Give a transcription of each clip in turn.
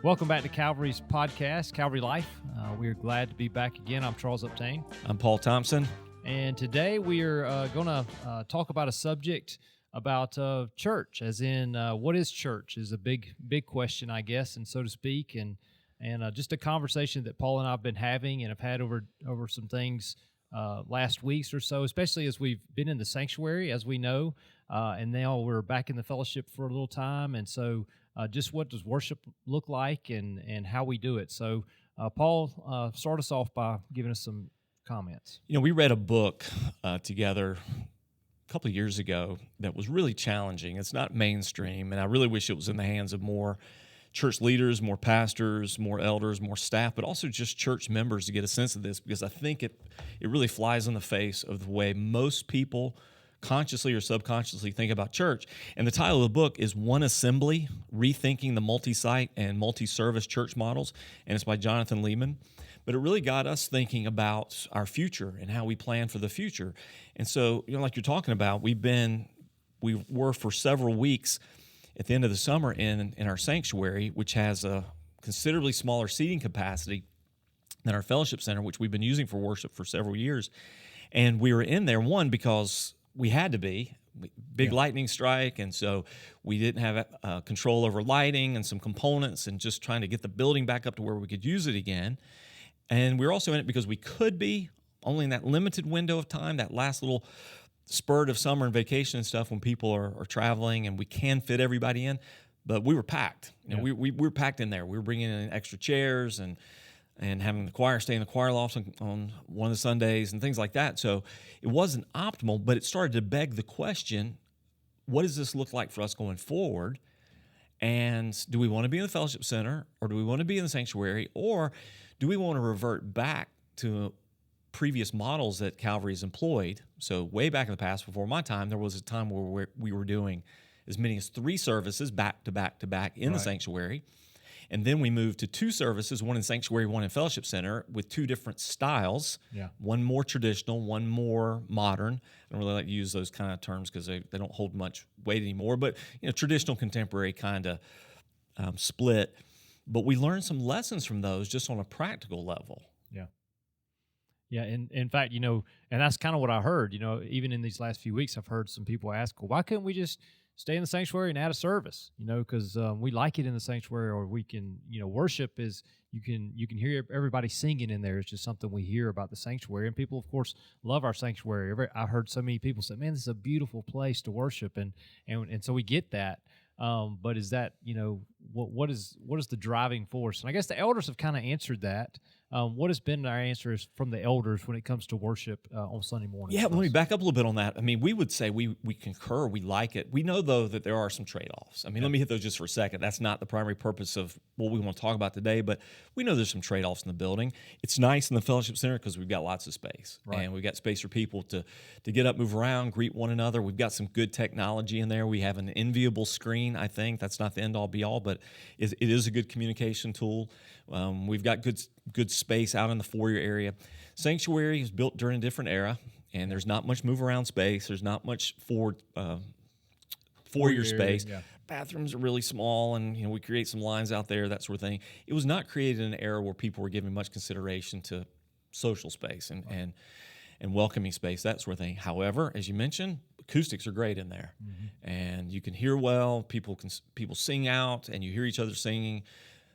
Welcome back to Calvary's podcast, Calvary Life. We're glad to be back again. I'm Charles Uptain. I'm Paul Thompson. And today we are going to talk about a subject about church, as in what is church is a big question, I guess, and so to speak, and just a conversation that Paul and I have been having and have had over some things last weeks or so, especially as we've been in the sanctuary, as we know, and now we're back in the fellowship for a little time, and so just what does worship look like and how we do it. So, Paul, start us off by giving us some comments. You know, we read a book together a couple of years ago that was really challenging. It's not mainstream, and I really wish it was in the hands of more church leaders, more pastors, more elders, more staff, but also just church members to get a sense of this, because I think it really flies in the face of the way most people consciously or subconsciously think about church. And the title of the book is One Assembly, Rethinking the Multi-Site and Multi-Service Church Models, and it's by Jonathan Leeman. But it really got us thinking about our future and how we plan for the future. And so, you know, like you're talking about, we were for several weeks at the end of the summer in our sanctuary, which has a considerably smaller seating capacity than our fellowship center, which we've been using for worship for several years. And we were in there, one, because we had to be. Big lightning strike, and so we didn't have control over lighting and some components and just trying to get the building back up to where we could use it again. And we were also in it because we could be, only in that limited window of time, that last little spurt of summer and vacation and stuff when people are traveling and we can fit everybody in. But we were packed. You know, we were packed in there. We were bringing in extra chairs and having the choir stay in the choir loft on one of the Sundays and things like that. So it wasn't optimal, but it started to beg the question, what does this look like for us going forward? And do we want to be in the fellowship center, or do we want to be in the sanctuary, or do we want to revert back to previous models that Calvary's employed? So way back in the past, before my time, there was a time where we were doing as many as 3 services back to back to back in the sanctuary. And then we moved to 2 services, one in sanctuary, one in fellowship center, with 2 different styles. Yeah. One more traditional, one more modern. I don't really like to use those kind of terms because they don't hold much weight anymore. But you know, traditional, contemporary kind of split. But we learned some lessons from those just on a practical level. Yeah. Yeah, and in fact, you know, and that's kind of what I heard. You know, even in these last few weeks, I've heard some people ask, well, why couldn't we just stay in the sanctuary and add a service, you know, because we like it in the sanctuary, or we can, you know, worship is, you can hear everybody singing in there. It's just something we hear about the sanctuary. And people, of course, love our sanctuary. I heard so many people say, man, this is a beautiful place to worship. And so we get that. But is that, you know, what is the driving force? And I guess the elders have kind of answered that. What has been our answers from the elders when it comes to worship on Sunday morning? Yeah, let me back up a little bit on that. I mean, we would say we concur, we like it. We know, though, that there are some trade-offs. I mean, let me hit those just for a second. That's not the primary purpose of what we want to talk about today, but we know there's some trade-offs in the building. It's nice in the fellowship center because we've got lots of space, and we've got space for people to get up, move around, greet one another. We've got some good technology in there. We have an enviable screen, I think. That's not the end-all, be-all, but it is a good communication tool. We've got good space out in the foyer area. Sanctuary is built during a different era, and there's not much move around space. There's not much foyer space. Yeah. Bathrooms are really small, and you know, we create some lines out there, that sort of thing. It was not created in an era where people were giving much consideration to social space and welcoming space, that sort of thing. However, as you mentioned, acoustics are great in there, and you can hear well. People sing out, and you hear each other singing.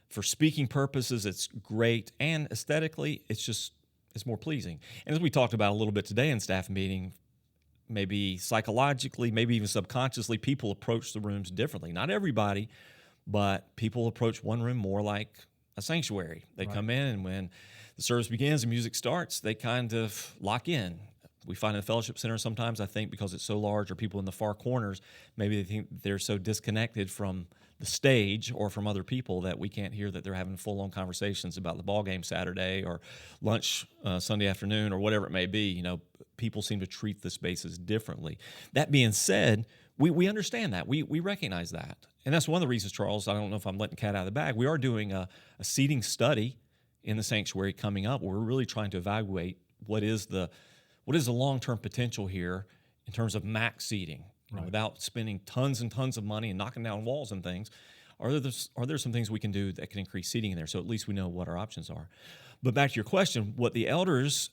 For speaking purposes, it's great, and aesthetically, it's more pleasing. And as we talked about a little bit today in staff meeting, maybe psychologically, maybe even subconsciously, people approach the rooms differently. Not everybody, but people approach one room more like a sanctuary. They come in, and when the service begins and music starts, they kind of lock in. We find in the fellowship center sometimes, I think, because it's so large, or people in the far corners, maybe they think they're so disconnected from the stage or from other people that we can't hear that they're having full-on conversations about the ball game Saturday or lunch Sunday afternoon or whatever it may be. You know, people seem to treat the spaces differently. That being said, we understand that. We recognize that. And that's one of the reasons, Charles, I don't know if I'm letting the cat out of the bag, we are doing a seating study in the sanctuary coming up. We're really trying to evaluate what is the long-term potential here in terms of max seating. Without spending tons and tons of money and knocking down walls and things. Are there some things we can do that can increase seating in there? So at least we know what our options are. But back to your question, what the elders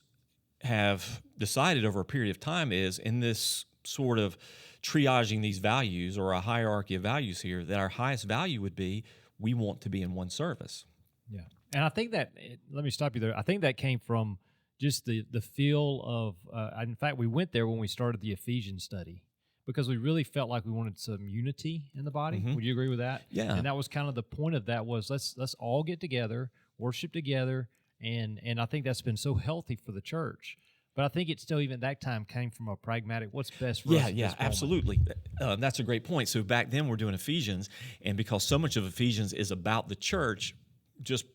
have decided over a period of time is, in this sort of triaging these values, or a hierarchy of values here, that our highest value would be, we want to be in one service. Yeah. And I think that, let me stop you there. I think that came from just the feel of, in fact, we went there when we started the Ephesians study, because we really felt like we wanted some unity in the body. Mhm. Would you agree with that? Yeah. And that was kind of the point of that, was let's all get together, worship together, and I think that's been so healthy for the church. But I think it still, even that time, came from a pragmatic, what's best for us at this moment. Absolutely. That's a great point. So back then we're doing Ephesians, and because so much of Ephesians is about the church, just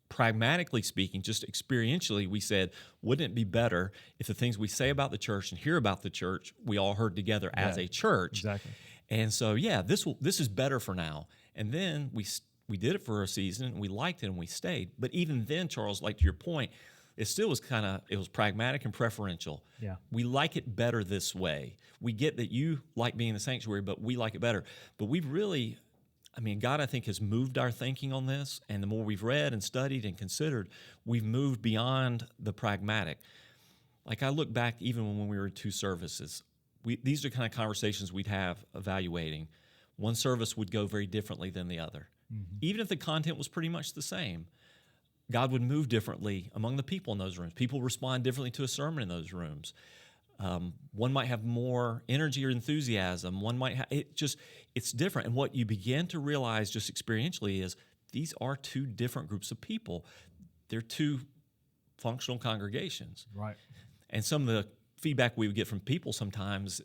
pragmatically speaking, just experientially, we said, wouldn't it be better if the things we say about the church and hear about the church, we all heard together as a church? Exactly. And so, this is better for now. And then we did it for a season, and we liked it, and we stayed. But even then, Charles, like to your point, it still was it was pragmatic and preferential. Yeah. We like it better this way. We get that you like being in the sanctuary, but we like it better. But we've really, God, I think, has moved our thinking on this. And the more we've read and studied and considered, we've moved beyond the pragmatic. Like, I look back even when we were in two services, these are kind of conversations we'd have evaluating. One service would go very differently than the other. Mm-hmm. Even if the content was pretty much the same, God would move differently among the people in those rooms. People respond differently to a sermon in those rooms. One might have more energy or enthusiasm. One might have, it's different. And what you begin to realize just experientially is, these are two different groups of people. They're two functional congregations. Right. And some of the feedback we would get from people sometimes,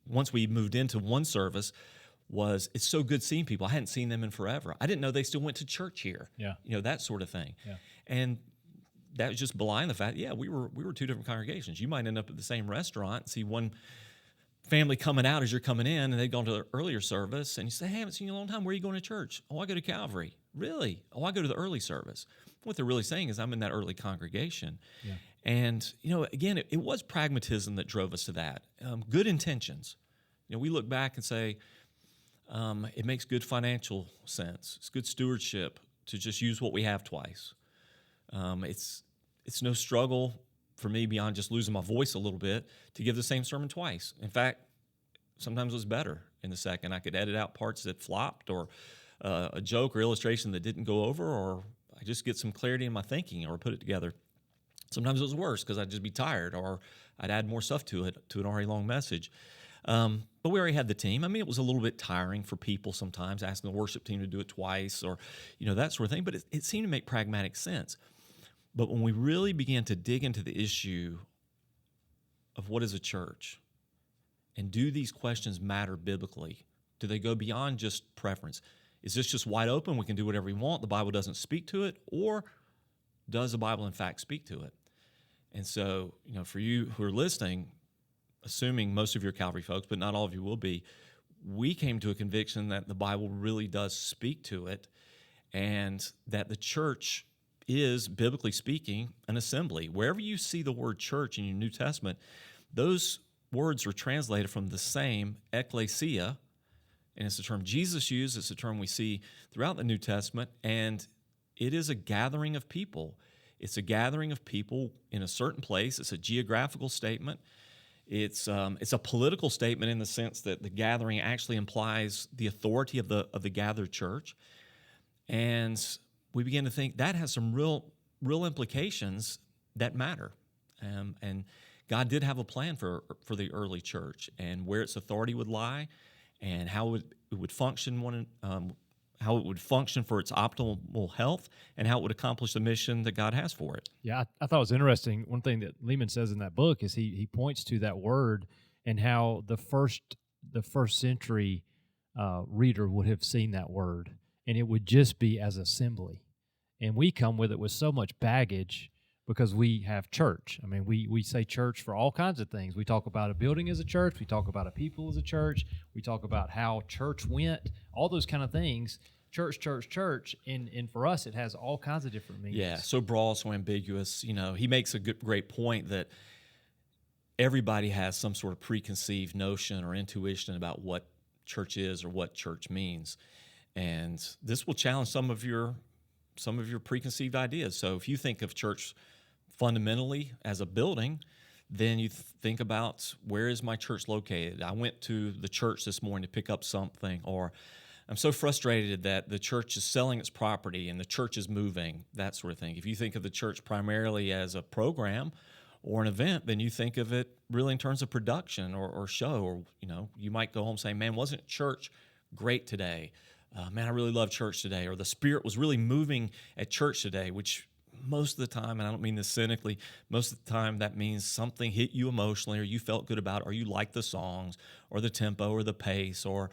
once we moved into one service, was, it's so good seeing people. I hadn't seen them in forever. I didn't know they still went to church here. Yeah. That sort of thing. Yeah. And that was just belying the fact, we were two different congregations. You might end up at the same restaurant and see one family coming out as you're coming in, and they'd gone to the earlier service, and you say, hey, I haven't seen you in a long time. Where are you going to church? Oh, I go to Calvary. Really? Oh, I go to the early service. What they're really saying is, I'm in that early congregation. Yeah. And, again, it was pragmatism that drove us to that. Good intentions. We look back and say, it makes good financial sense. It's good stewardship to just use what we have twice. It's no struggle for me, beyond just losing my voice a little bit, to give the same sermon twice. In fact, sometimes it was better in the second. I could edit out parts that flopped, or a joke or illustration that didn't go over, or I just get some clarity in my thinking, or put it together. Sometimes it was worse because I'd just be tired, or I'd add more stuff to an already long message. But we already had the team. It was a little bit tiring for people sometimes, asking the worship team to do it twice, or that sort of thing. But it seemed to make pragmatic sense. But when we really began to dig into the issue of what is a church, and do these questions matter biblically? Do they go beyond just preference? Is this just wide open? We can do whatever we want. The Bible doesn't speak to it, or does the Bible in fact speak to it? And so, for you who are listening, assuming most of your Calvary folks, but not all of you will be, we came to a conviction that the Bible really does speak to it, and that the church is, biblically speaking, an assembly. Wherever you see the word church in your New Testament, those words are translated from the same ecclesia, and it's a term Jesus used. It's a term we see throughout the New Testament, and it is a gathering of people. It's a gathering of people in a certain place. It's a geographical statement. It's a political statement in the sense that the gathering actually implies the authority of the gathered church. And we begin to think that has some real implications that matter. And God did have a plan for the early church, and where its authority would lie, and how it would function how it would function for its optimal health, and how it would accomplish the mission that God has for it. Yeah, I thought it was interesting. One thing that Lehman says in that book is he points to that word, and how the first century reader would have seen that word, and it would just be as assembly. And we come with it with so much baggage because we have church. We say church for all kinds of things. We talk about a building as a church. We talk about a people as a church. We talk about how church went, all those kind of things. Church. And for us, it has all kinds of different meanings. Yeah, so broad, so ambiguous. He makes a great point that everybody has some sort of preconceived notion or intuition about what church is or what church means. And this will challenge some of your preconceived ideas. So if you think of church fundamentally as a building, then you think about, where is my church located? I went to the church this morning to pick up something, or I'm so frustrated that the church is selling its property and the church is moving, that sort of thing. If you think of the church primarily as a program or an event, then you think of it really in terms of production or show. Or, you might go home saying, man, wasn't church great today? Man, I really love church today. Or the Spirit was really moving at church today, which most of the time, and I don't mean this cynically, most of the time that means something hit you emotionally, or you felt good about it, or you liked the songs or the tempo or the pace or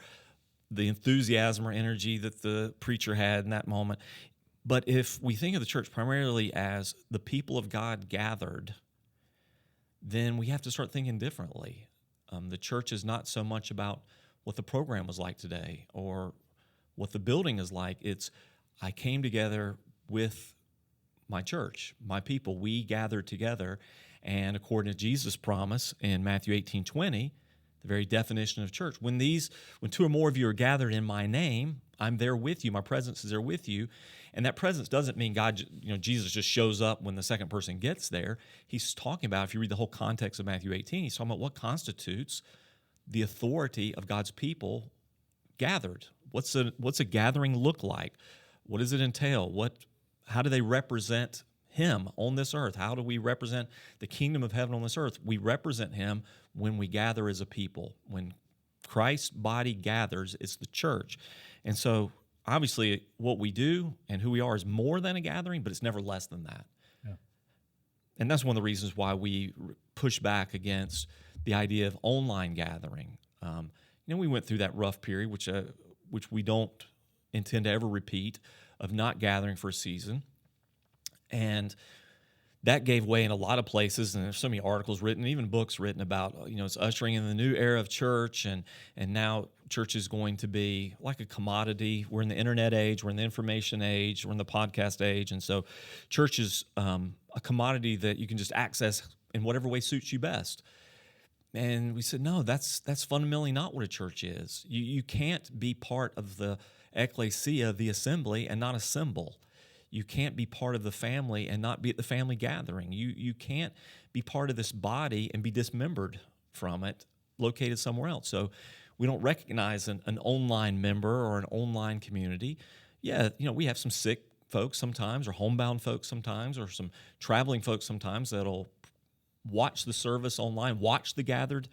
the enthusiasm or energy that the preacher had in that moment. But if we think of the church primarily as the people of God gathered, then we have to start thinking differently. The church is not so much about what the program was like today or what the building is like. It's, I came together with my church, my people. We gathered together, and according to Jesus' promise in Matthew 18:20, the very definition of church, when two or more of you are gathered in my name, I'm there with you. My presence is there with you. And that presence doesn't mean God, Jesus just shows up when the second person gets there. He's talking about, if you read the whole context of Matthew 18, he's talking about what constitutes the authority of God's people gathered. What's a gathering look like? What does it entail? How do they represent him on this earth? How do we represent the kingdom of heaven on this earth? We represent him when we gather as a people. When Christ's body gathers, it's the church. And so obviously what we do and who we are is more than a gathering, but it's never less than that. Yeah. And that's one of the reasons why we push back against the idea of online gathering. We went through that rough period, which we don't intend to ever repeat, of not gathering for a season. And that gave way in a lot of places, and there's so many articles written, even books written about, it's ushering in the new era of church, and now church is going to be like a commodity. We're in the internet age, we're in the information age, we're in the podcast age, and so church is a commodity that you can just access in whatever way suits you best. And we said, no, that's fundamentally not what a church is. You can't be part of the ecclesia, the assembly, and not assemble. You can't be part of the family and not be at the family gathering. You can't be part of this body and be dismembered from it, located somewhere else. So we don't recognize an online member or an online community. Yeah, we have some sick folks sometimes, or homebound folks sometimes, or some traveling folks sometimes that'll watch the service online, watch the gathered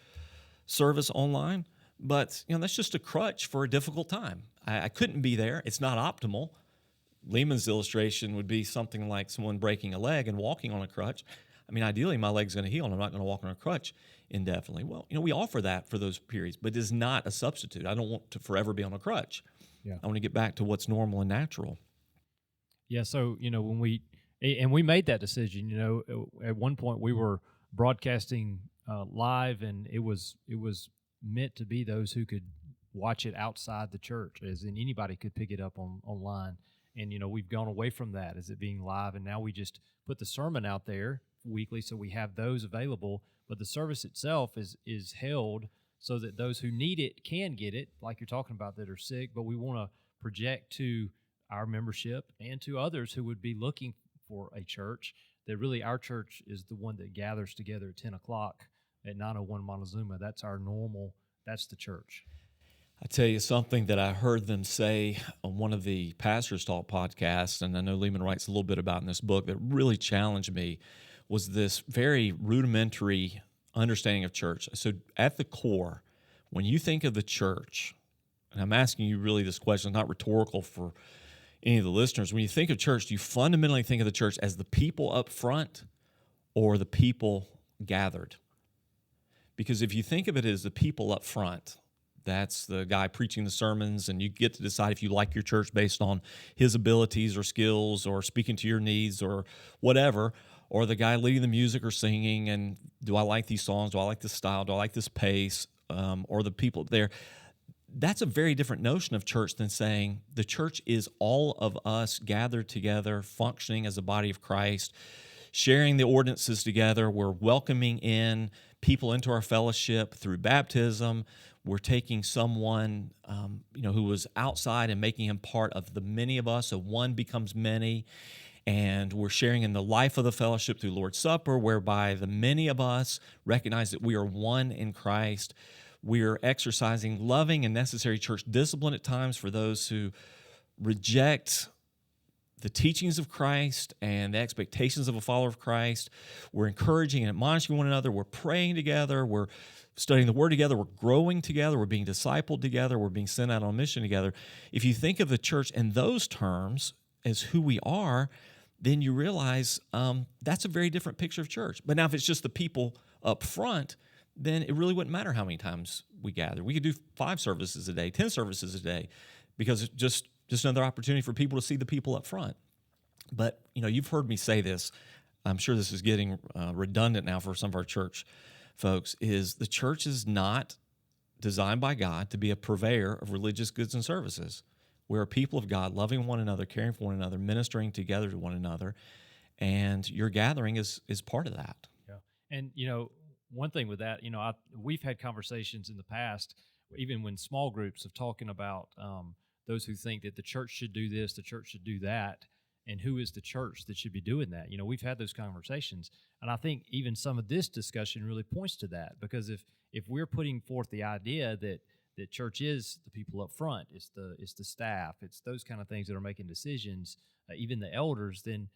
service online. But, that's just a crutch for a difficult time. I couldn't be there. It's not optimal. Lehman's illustration would be something like someone breaking a leg and walking on a crutch. I mean, ideally, my leg's going to heal, and I'm not going to walk on a crutch indefinitely. Well, we offer that for those periods, but it is not a substitute. I don't want to forever be on a crutch. Yeah. I want to get back to what's normal and natural. Yeah, so, when we made that decision, at one point we were broadcasting live, and it was meant to be those who could watch it outside the church, as in anybody could pick it up online. And, we've gone away from that as it being live, and now we just put the sermon out there weekly, so we have those available. But the service itself is held so that those who need it can get it, like you're talking about, that are sick. But we want to project to our membership and to others who would be looking for a church that really our church is the one that gathers together at 10 o'clock at 901 Montezuma. That's our normal, that's the church. I tell you something that I heard them say on one of the Pastors Talk podcasts, and I know Lehman writes a little bit about in this book, that really challenged me, was this very rudimentary understanding of church. So at the core, when you think of the church, and I'm asking you really this question, it's not rhetorical for any of the listeners, when you think of church, do you fundamentally think of the church as the people up front or the people gathered? Because if you think of it as the people up front, that's the guy preaching the sermons, and you get to decide if you like your church based on his abilities or skills or speaking to your needs or whatever, or the guy leading the music or singing, and do I like these songs? Do I like this style? Do I like this pace? Or the people there. That's a very different notion of church than saying the church is all of us gathered together, functioning as a body of Christ, sharing the ordinances together. We're welcoming in people into our fellowship through baptism. We're taking someone, who was outside and making him part of the many of us, so one becomes many. And we're sharing in the life of the fellowship through Lord's Supper, whereby the many of us recognize that we are one in Christ. We're exercising loving and necessary church discipline at times for those who reject the teachings of Christ and the expectations of a follower of Christ. We're encouraging and admonishing one another. We're praying together. We're studying the Word together. We're growing together. We're being discipled together. We're being sent out on mission together. If you think of the church in those terms as who we are, then you realize that's a very different picture of church. But now if it's just the people up front, then it really wouldn't matter how many times we gather. We could do 5 services a day, 10 services a day, because it's just another opportunity for people to see the people up front. But, you've heard me say this. I'm sure this is getting redundant now for some of our church folks, is the church is not designed by God to be a purveyor of religious goods and services. We're a people of God, loving one another, caring for one another, ministering together to one another, and your gathering is part of that. Yeah. And, one thing with that, we've had conversations in the past, even when small groups of talking about those who think that the church should do this, the church should do that, and who is the church that should be doing that. We've had those conversations, and I think even some of this discussion really points to that, because if we're putting forth the idea that church is the people up front, it's the staff, it's those kind of things that are making decisions, even the elders, then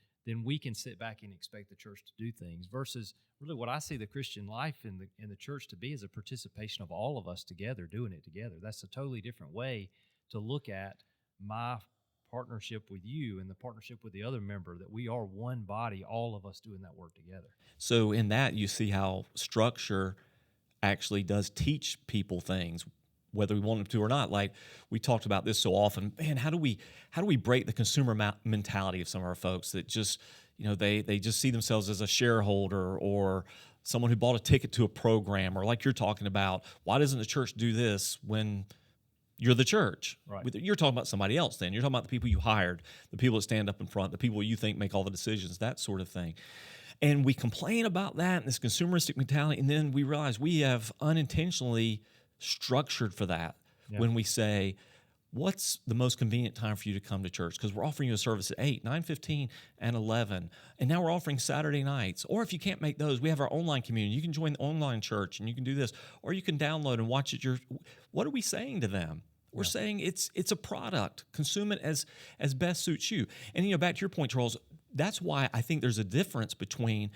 we can sit back and expect the church to do things, versus really what I see the Christian life in the church to be is a participation of all of us together, doing it together. That's a totally different way to look at my partnership with you and the partnership with the other member, that we are one body, all of us doing that work together. So in that, you see how structure actually does teach people things, whether we want them to or not. Like we talked about this so often, man, how do we break the consumer mentality of some of our folks that just, they just see themselves as a shareholder or someone who bought a ticket to a program, or like you're talking about, why doesn't the church do this when you're the church? Right. You're talking about somebody else then. You're talking about the people you hired, the people that stand up in front, the people you think make all the decisions, that sort of thing. And we complain about that and this consumeristic mentality, and then we realize we have unintentionally structured for that when we say, what's the most convenient time for you to come to church? Because we're offering you a service at 8, 9:15, and 11. And now we're offering Saturday nights. Or if you can't make those, we have our online community. You can join the online church and you can do this. Or you can download and watch it. What are we saying to them? We're saying it's a product. Consume it as best suits you. And, back to your point, Charles, that's why I think there's a difference between,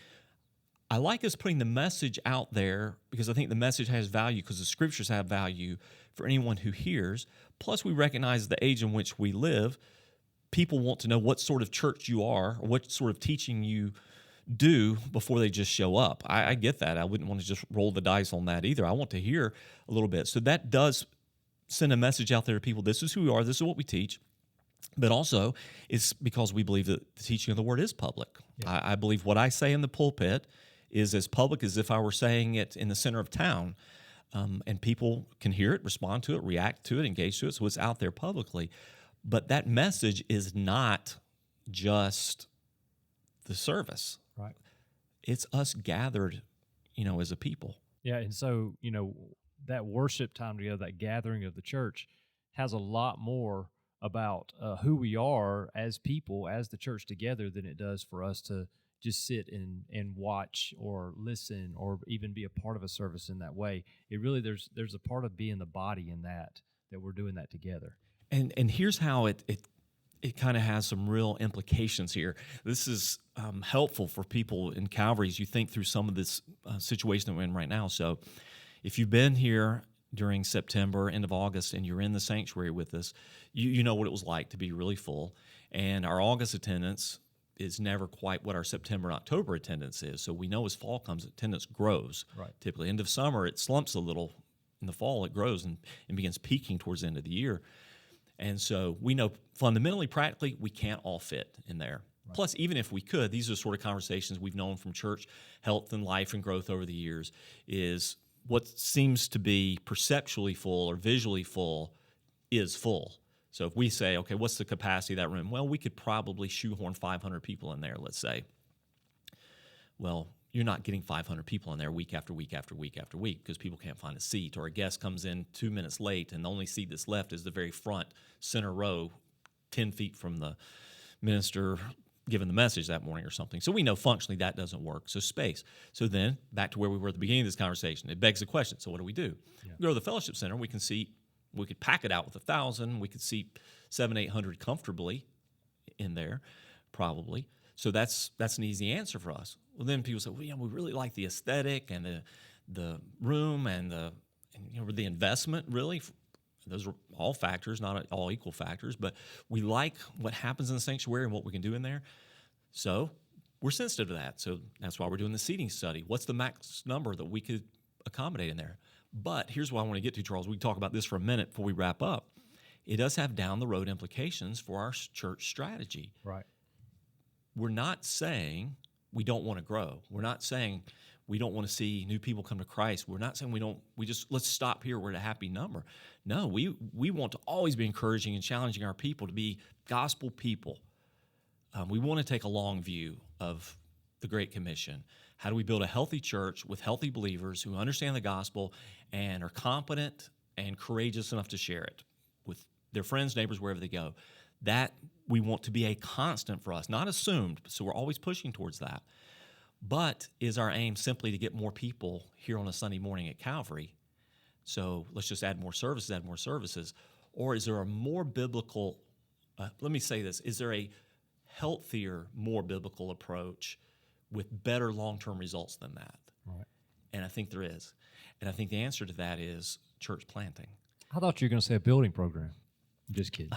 I like us putting the message out there because I think the message has value because the scriptures have value for anyone who hears. Plus, we recognize the age in which we live. People want to know what sort of church you are or what sort of teaching you do before they just show up. I get that. I wouldn't want to just roll the dice on that either. I want to hear a little bit. So that does send a message out there to people. This is who we are. This is what we teach. But also, it's because we believe that the teaching of the word is public. Yeah. I believe what I say in the pulpit is as public as if I were saying it in the center of town. And people can hear it, respond to it, react to it, engage to it. So it's out there publicly. But that message is not just the service. Right. It's us gathered, as a people. Yeah, and so, that worship time together, that gathering of the church has a lot more about who we are as people, as the church together, than it does for us to just sit and watch or listen or even be a part of a service in that way. It really, there's a part of being the body in that we're doing that together. And here's how it kind of has some real implications here. This is helpful for people in Calvary as you think through some of this situation that we're in right now. So if you've been here during September, end of August, and you're in the sanctuary with us, you know what it was like to be really full. And our August attendance is never quite what our September and October attendance is. So we know as fall comes, attendance grows. Right. Typically, end of summer, it slumps a little. In the fall, it grows and begins peaking towards the end of the year. And so we know fundamentally, practically, we can't all fit in there. Right. Plus, even if we could, these are sort of conversations we've known from church health and life and growth over the years, is what seems to be perceptually full or visually full is full. So if we say, okay, what's the capacity of that room? Well, we could probably shoehorn 500 people in there, let's say. Well, you're not getting 500 people in there week after week after week after week because people can't find a seat, or a guest comes in 2 minutes late and the only seat that's left is the very front center row, 10 feet from the minister giving the message that morning or something. So we know functionally that doesn't work. So space. So then back to where we were at the beginning of this conversation, it begs the question, so what do? We go to the fellowship center, we could pack it out with 1,000, we could seat 700-800 comfortably in there, probably. So that's an easy answer for us. Well, then people say, well, we really like the aesthetic and the room and the investment, really. Those are all factors, not all equal factors, but we like what happens in the sanctuary and what we can do in there. So we're sensitive to that. So that's why we're doing the seating study. What's the max number that we could accommodate in there? But here's what I want to get to, Charles. We can talk about this for a minute before we wrap up. It does have down-the-road implications for our church strategy. Right. We're not saying we don't want to grow. We're not saying we don't want to see new people come to Christ. We're not saying let's stop here. We're at a happy number. No, we want to always be encouraging and challenging our people to be gospel people. We want to take a long view of the Great Commission. How do we build a healthy church with healthy believers who understand the gospel and are competent and courageous enough to share it with their friends, neighbors, wherever they go? That we want to be a constant for us, not assumed, so we're always pushing towards that. But is our aim simply to get more people here on a Sunday morning at Calvary? So let's just add more services. Or is there a more biblical, let me say this, is there a healthier, more biblical approach with better long-term results than that? Right. And I think there is. And I think the answer to that is church planting. I thought you were going to say a building program. I'm just kidding.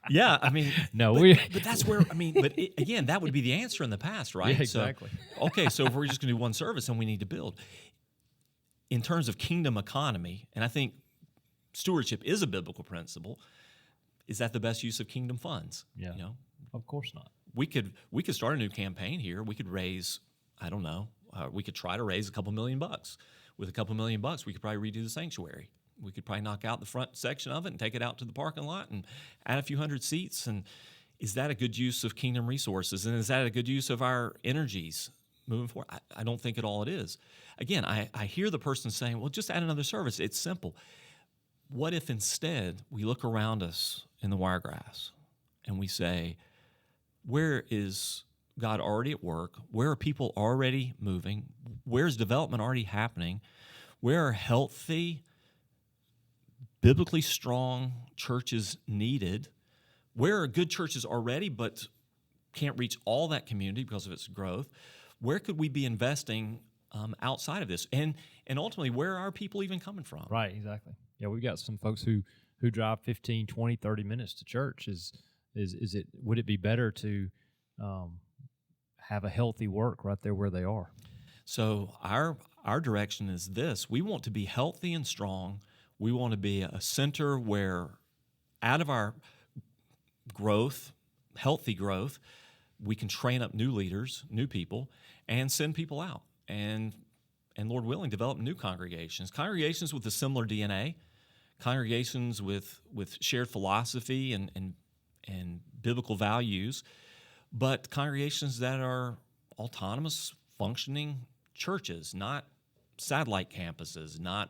Yeah, I mean, no, but that's where, again, that would be the answer in the past, right? Yeah, exactly. So if we're just going to do one service and we need to build. In terms of kingdom economy, and I think stewardship is a biblical principle, is that the best use of kingdom funds? Yeah. Of course not. We could start a new campaign here. We could raise, I don't know, we could try to raise a couple $1 million. With a couple $1 million, we could probably redo the sanctuary. We could probably knock out the front section of it and take it out to the parking lot and add a few hundred seats. And is that a good use of kingdom resources? And is that a good use of our energies moving forward? I don't think at all it is. Again, I hear the person saying, well, just add another service. It's simple. What if instead we look around us in the Wiregrass and we say, where is God already at work? Where are people already moving? Where's development already happening? Where are healthy, biblically strong churches needed? Where are good churches already but can't reach all that community because of its growth? Where could we be investing outside of this? And ultimately, where are people even coming from? Right, exactly. Yeah, we've got some folks who drive 15, 20, 30 minutes to church. Would it be better to have a healthy work right there where they are? So our direction is this. We want to be healthy and strong. We want to be a center where out of our growth, healthy growth, we can train up new leaders, new people, and send people out. And Lord willing, develop new congregations with a similar DNA, congregations with shared philosophy and biblical values, but congregations that are autonomous, functioning churches, not satellite campuses, not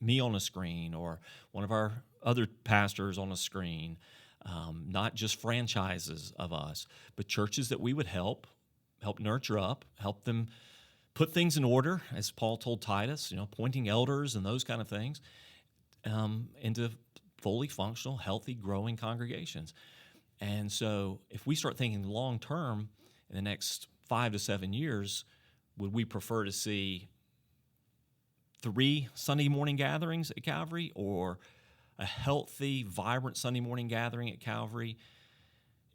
me on a screen or one of our other pastors on a screen, not just franchises of us, but churches that we would help nurture up, help them put things in order, as Paul told Titus, appointing elders and those kind of things, into fully functional, healthy, growing congregations. And so if we start thinking long term in the next 5 to 7 years, would we prefer to see 3 Sunday morning gatherings at Calvary or a healthy, vibrant Sunday morning gathering at Calvary?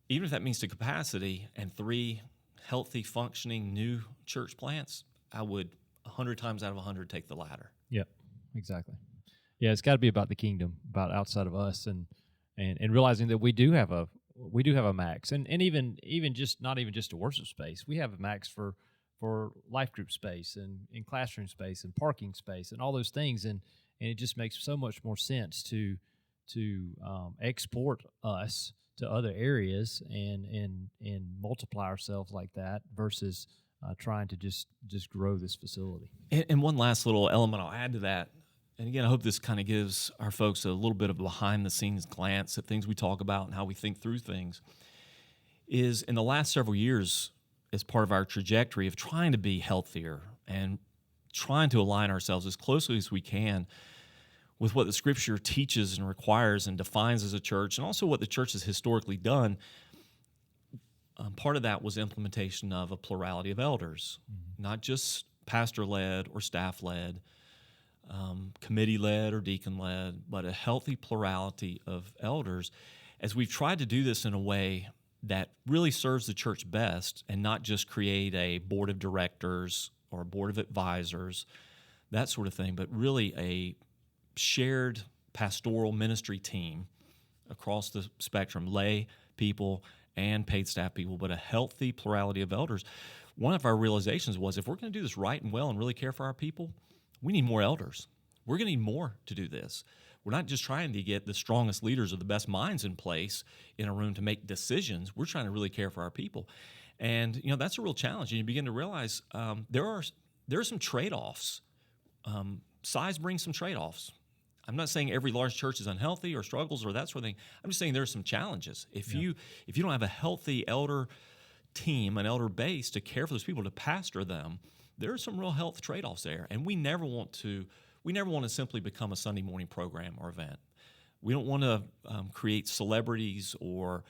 Even if that means to capacity, and 3 healthy, functioning new church plants, I would 100 times out of 100 take the latter. Yep, exactly. Yeah, it's got to be about the kingdom, about outside of us, and realizing that we do have a max, and even just not even just a worship space. We have a max for life group space and classroom space and parking space and all those things, and it just makes so much more sense to export us to other areas and multiply ourselves like that versus trying to just grow this facility. And one last little element I'll add to that, and again, I hope this kind of gives our folks a little bit of a behind-the-scenes glance at things we talk about and how we think through things, is in the last several years, as part of our trajectory of trying to be healthier and trying to align ourselves as closely as we can with what the Scripture teaches and requires and defines as a church, and also what the church has historically done. Part of that was implementation of a plurality of elders, not just pastor-led or staff-led, committee-led or deacon-led, but a healthy plurality of elders. As we've tried to do this in a way that really serves the church best and not just create a board of directors or a board of advisors, that sort of thing, but really a shared pastoral ministry team across the spectrum, lay people and paid staff people, but a healthy plurality of elders. One of our realizations was if we're going to do this right and well and really care for our people, we need more elders. We're going to need more to do this. We're not just trying to get the strongest leaders or the best minds in place in a room to make decisions. We're trying to really care for our people. And, that's a real challenge. And you begin to realize there are some trade-offs. Size brings some trade-offs. I'm not saying every large church is unhealthy or struggles or that sort of thing. I'm just saying there are some challenges. If you don't have a healthy elder team, an elder base to care for those people, to pastor them, there are some real health trade-offs there. And we never want to simply become a Sunday morning program or event. We don't want to create celebrities or,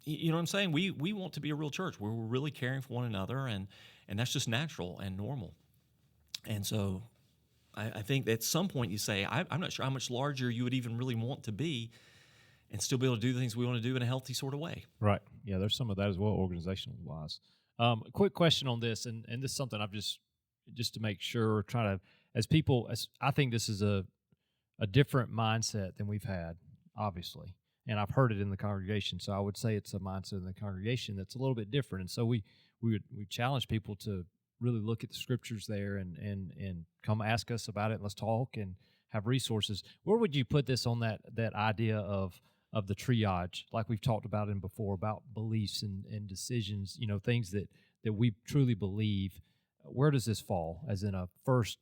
you know what I'm saying? We want to be a real church where we're really caring for one another, and that's just natural and normal. And so I think at some point you say, I'm not sure how much larger you would even really want to be and still be able to do the things we want to do in a healthy sort of way. Right. Yeah, there's some of that as well, organizational-wise. A quick question on this, and this is something I've just to make sure, I think this is a different mindset than we've had, obviously. And I've heard it in the congregation, so I would say it's a mindset in the congregation that's a little bit different. And so we challenge people to really look at the Scriptures there and come ask us about it. And let's talk and have resources. Where would you put this on that idea of the triage, like we've talked about in before, about beliefs and decisions, things that we truly believe? Where does this fall as in a first,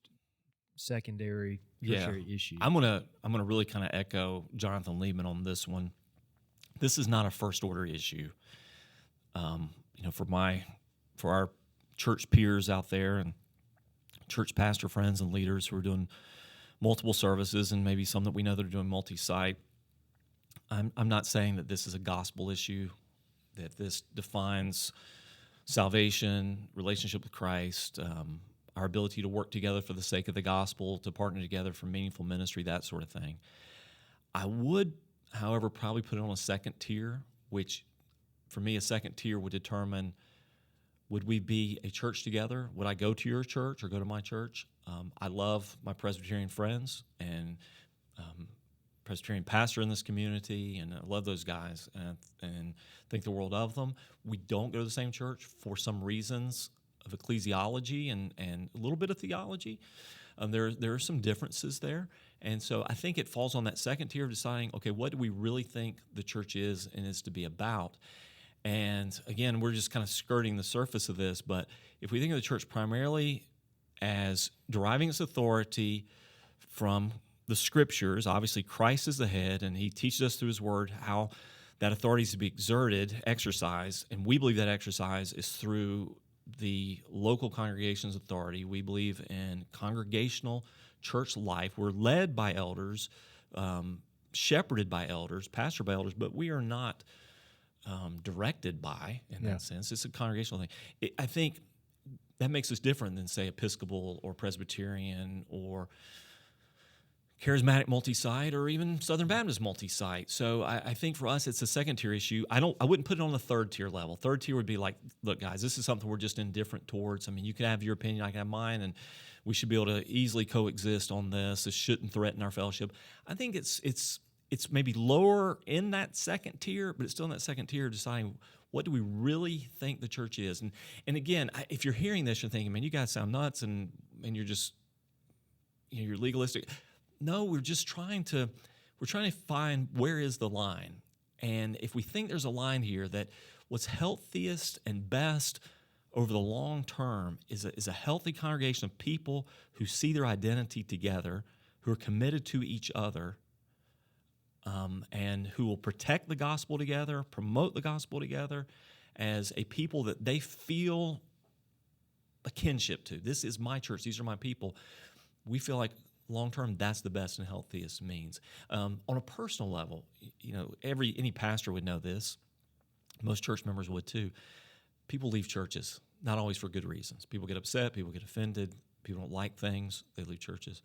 secondary, tertiary issue? I'm gonna really kind of echo Jonathan Liebman on this one. This is not a first order issue. For our church peers out there and church pastor friends and leaders who are doing multiple services, and maybe some that we know that are doing multi-site, I'm not saying that this is a gospel issue, that this defines salvation, relationship with Christ, our ability to work together for the sake of the gospel, to partner together for meaningful ministry, that sort of thing. I would, however, probably put it on a second tier, which for me, a second tier would determine, would we be a church together? Would I go to your church or go to my church? I love my Presbyterian friends and Presbyterian pastor in this community, and I love those guys and think the world of them. We don't go to the same church for some reasons of ecclesiology and a little bit of theology. There are some differences there. And so I think it falls on that second tier of deciding, okay, what do we really think the church is and is to be about? And again, we're just kind of skirting the surface of this, but if we think of the church primarily as deriving its authority from the Scriptures, obviously Christ is the head, and he teaches us through his word how that authority is to be exerted, exercised, and we believe that exercise is through the local congregation's authority. We believe in congregational church life. We're led by elders, shepherded by elders, pastored by elders, but we are not directed by, in that sense. It's a congregational thing. I think that makes us different than, say, Episcopal or Presbyterian or Charismatic multi-site or even Southern Baptist multi-site. So I think for us, it's a second-tier issue. I wouldn't put it on the third-tier level. Third tier would be like, look, guys, this is something we're just indifferent towards. I mean, you can have your opinion, I can have mine, and we should be able to easily coexist on this. This shouldn't threaten our fellowship. I think it's maybe lower in that second tier, but it's still in that second tier, deciding what do we really think the church is. And again, if you're hearing this, you're thinking, man, you guys sound nuts, and you're just, you're legalistic. No, we're trying to find where is the line. And if we think there's a line here that what's healthiest and best over the long term is a healthy congregation of people who see their identity together, who are committed to each other, and who will protect the gospel together, promote the gospel together as a people that they feel a kinship to. This is my church. These are my people. We feel like long term, that's the best and healthiest means. On a personal level, any pastor would know this. Most church members would too. People leave churches, not always for good reasons. People get upset. People get offended. People don't like things. They leave churches.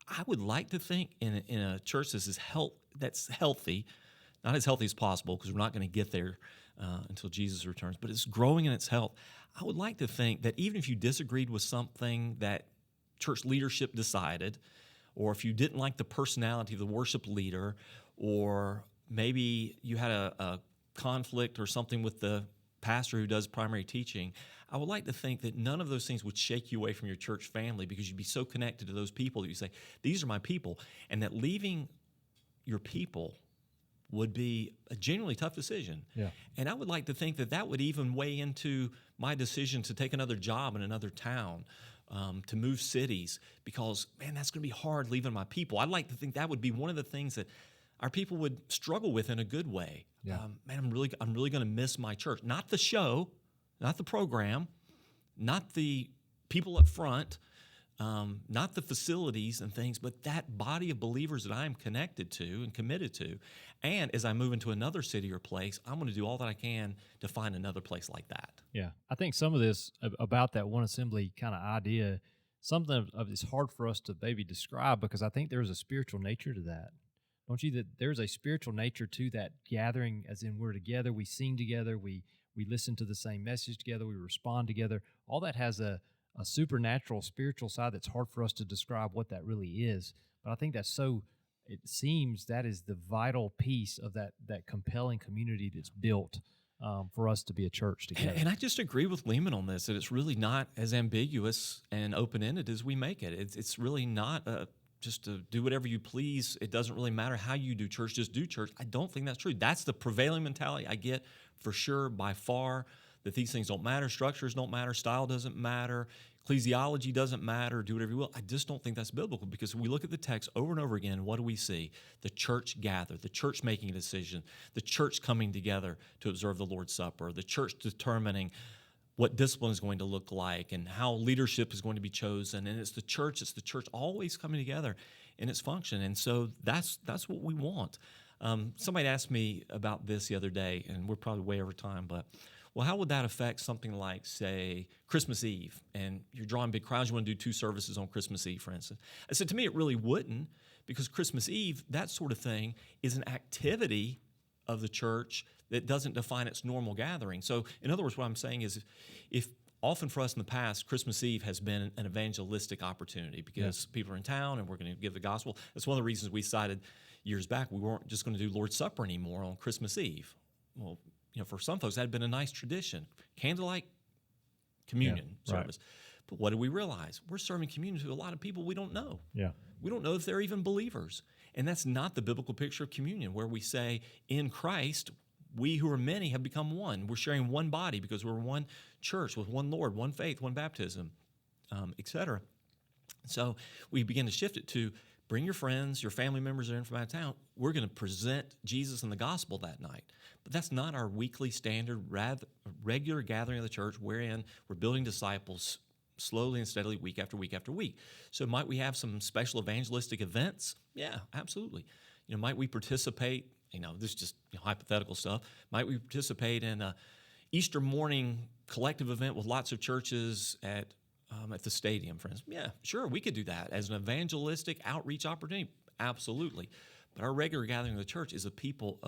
I would like to think in a church that's healthy, not as healthy as possible because we're not going to get there until Jesus returns, but it's growing in its health. I would like to think that even if you disagreed with something that church leadership decided, or if you didn't like the personality of the worship leader, or maybe you had a conflict or something with the pastor who does primary teaching, I would like to think that none of those things would shake you away from your church family because you'd be so connected to those people that you say, these are my people, and that leaving your people would be a genuinely tough decision. Yeah. And I would like to think that would even weigh into my decision to take another job in another town, to move cities, because, man, that's going to be hard leaving my people. I'd like to think that would be one of the things that our people would struggle with in a good way. Yeah. Man, I'm really going to miss my church. Not the show, not the program, not the people up front, not the facilities and things, but that body of believers that I'm connected to and committed to. And as I move into another city or place, I'm going to do all that I can to find another place like that. Yeah. I think some of this about that one assembly kind of idea, something of it's hard for us to maybe describe because I think there's a spiritual nature to that. Don't you? That there's a spiritual nature to that gathering, as in we're together, we sing together, we listen to the same message together, we respond together. All that has a supernatural, spiritual side that's hard for us to describe what that really is. But I think it seems that is the vital piece of that compelling community that's built for us to be a church together. And I just agree with Lehman on this, that it's really not as ambiguous and open-ended as we make it. It's really not just to do whatever you please. It doesn't really matter how you do church, just do church. I don't think that's true. That's the prevailing mentality I get for sure by far, that these things don't matter, structures don't matter, style doesn't matter, ecclesiology doesn't matter, do whatever you will. I just don't think that's biblical because we look at the text over and over again, what do we see? The church gathered, the church making a decision, the church coming together to observe the Lord's Supper, the church determining what discipline is going to look like and how leadership is going to be chosen. And it's the church always coming together in its function. And so that's what we want. Somebody asked me about this the other day, and we're probably way over time, but well, how would that affect something like, say, Christmas Eve? And you're drawing big crowds, you want to do 2 services on Christmas Eve, for instance. I said, to me, it really wouldn't, because Christmas Eve, that sort of thing, is an activity of the church that doesn't define its normal gathering. So, in other words, what I'm saying is if often for us in the past, Christmas Eve has been an evangelistic opportunity because people are in town and we're going to give the gospel. That's one of the reasons we decided years back we weren't just going to do Lord's Supper anymore on Christmas Eve. Well, for some folks, that had been a nice tradition, candlelight communion service. But what did we realize? We're serving communion to a lot of people we don't know. Yeah. We don't know if they're even believers. And that's not the biblical picture of communion, where we say, in Christ, we who are many have become one. We're sharing one body because we're one church with one Lord, one faith, one baptism, etc. So we begin to shift it to bring your friends, your family members that are in from out of town. We're going to present Jesus and the gospel that night. But that's not our weekly standard, regular gathering of the church wherein we're building disciples slowly and steadily week after week after week. So might we have some special evangelistic events? Yeah, absolutely. Might we participate, this is just hypothetical stuff, might we participate in a Easter morning collective event with lots of churches at the stadium, for instance? Yeah, sure, we could do that as an evangelistic outreach opportunity. Absolutely. But our regular gathering of the church is a people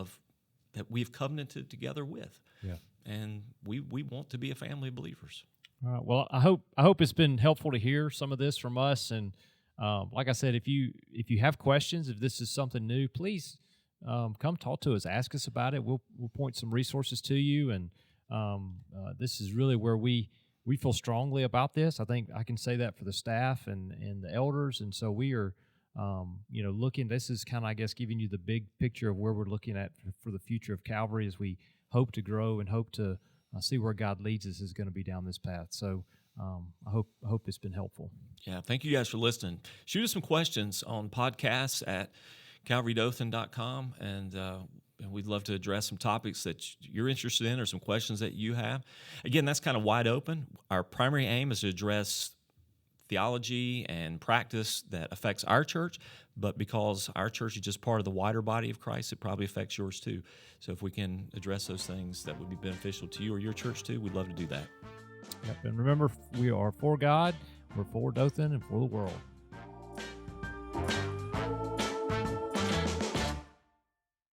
that we've covenanted together with. Yeah. And we want to be a family of believers. All right. Well, I hope it's been helpful to hear some of this from us. And like I said, if you have questions, if this is something new, please come talk to us. Ask us about it. We'll point some resources to you. And this is really where we feel strongly about this. I think I can say that for the staff and the elders. And so we are, looking. This is kind of, I guess, giving you the big picture of where we're looking at for the future of Calvary as we hope to grow and hope to see where God leads us is going to be down this path. So I hope it's been helpful. Yeah, thank you guys for listening. Shoot us some questions on podcasts at calvarydothan.com, and we'd love to address some topics that you're interested in or some questions that you have. Again, that's kind of wide open. Our primary aim is to address theology and practice that affects our church, but because our church is just part of the wider body of Christ, it probably affects yours too. So if we can address those things that would be beneficial to you or your church too, we'd love to do that. Yep. And remember, we are for God, we're for Dothan, and for the world.